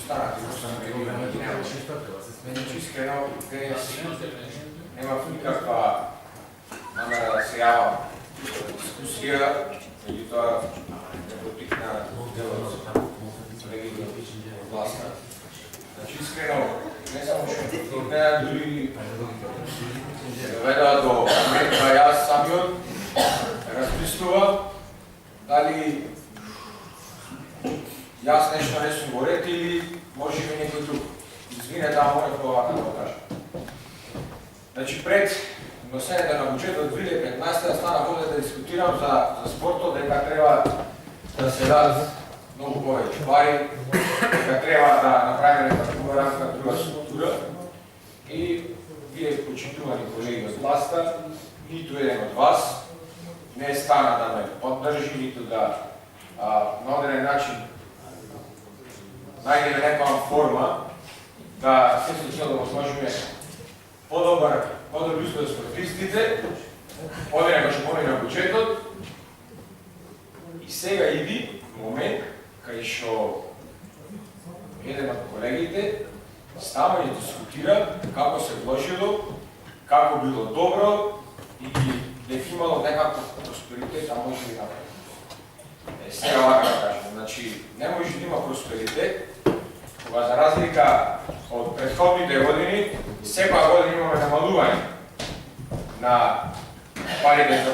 останати искрено, нема никаква намера да се јавам дискусија, меѓутоа не потикна делот колегите од власта. Значи искрено, не само што потикна, дури доведоа до момента јас самиот размислувам дали јас нешто не сум го рекол или може би некој друг. Извинете, морав овака да го кажам. Значи пред носењето на буџетот 2015 стана воля да дискутирам за спортот, дека треба да се дадат многу повеќе пари, дека треба да направиме нека друга структура и вие почитувани колеги од власта, ниту еден од вас не стана да ме поддржи, ниту да на одреден начин најдеме некоја форма да се случило да можеме подобри услови за спортистите, оде нека што помина буџетот. И сега иди момент кај што еден од колегите става и дискутира како се вложило, како било добро и дека имало некаков просперитет, а може и напред. Сега вака да кажем, значи не може да има просперитет кога за разлика од претходните години, секоја година имаме намалување на парите за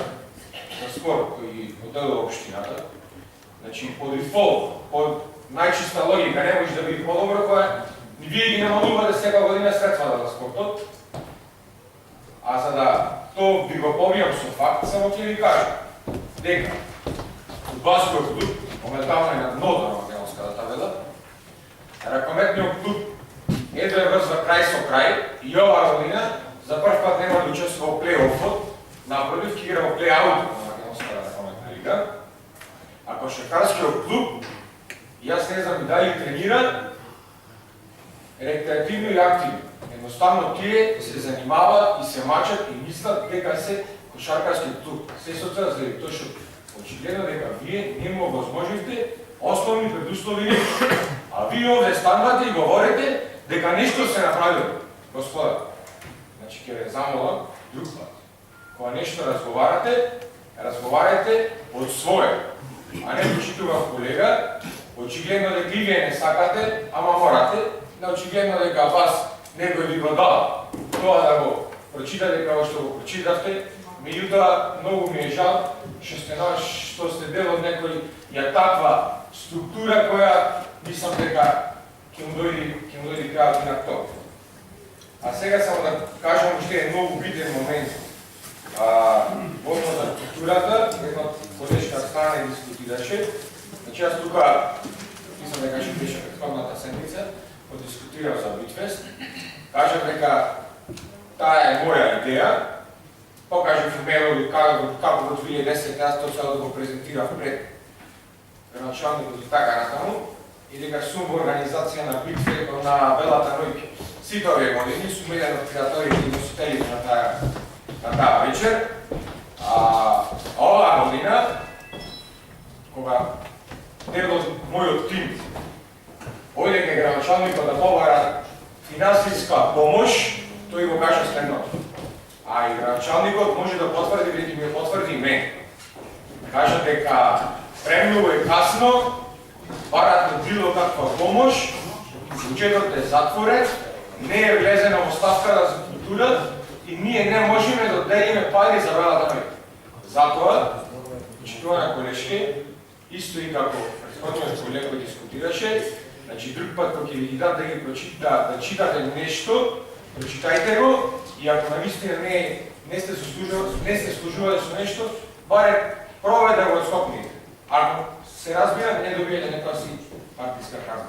спорт кои одделува општината. Значи по дефолт, по најчиста логика не може да биде подобро кога вие ги намалувате секоја година средствата за спортот. А за да тоа би го побијам со факт, само ќе ви кажам дека фудбалскиот клуб моментално е на дното на македонската табела. Ракометниот клуб едва врзва крај со крај и оваа година за прв пат нема да учествува во плей-офот, напротив ќе игра во плей-аутот на македонската ракометна лига. А кошаркарскиот клуб, јас не знам дали тренира рекреативно или активно. Едноставно тие се занимаваат и се мачат и мислат дека се кошаркарски клуб. Се соцат заради тоа што очигледно дека вие не му возможите основни предуслови, а вие овде станувате и говорите дека нешто се направило. Господа, значи ќе ве замолам друг пат. Кога нешто разговарате од свое, а не почитував колега, очигледно дека и вие не сакате, ама морате, не очигледно дека вас некој ви го дал тоа да го прочитате како што го прочитавте. Меѓутоа, многу ми е жал што сте дел од некој ја таква структура која мислам дека ќе му дојде крајот на тоа. А сега само да кажам уште е многу битен момент во за структурата, едно колешка стана и дискутираше. Значи јас тука, мислам дека што беше претходната седмица, подискутирав за Битфест. Кажав дека таа е моја идеја. Покажав имејлови како во 2010 јас тоа цел да го презентирав пред градоначалникот и така натаму, и дека сум во организација на Битфест на Белата ноќ. Сите овие години сум еден од креаторите и носителите на таа вечер. Оваа година, кога дел од мојот тим ојде кај градоначалникот да побара финансиска помош, тој го кажа следното. А и градоначалникот може да потврди, бидејќи ми потврди мен. Кажа дека премногу е касно, барат било каква помош, буџетот е затворен, не е влезено во ставката за култура и ние не можеме да доделиме пари за Белата ноќ. Затоа, почитувана колешке, исто и како претходниот колега кој дискутираше, значи друг пат кога ќе ви ги дадат да ги да читате нешто, прочитајте го и ако навистина не сте служували со нешто, баре пробајте да го отскокнете. Ако се разбира, не добиете некоја си партиска казна.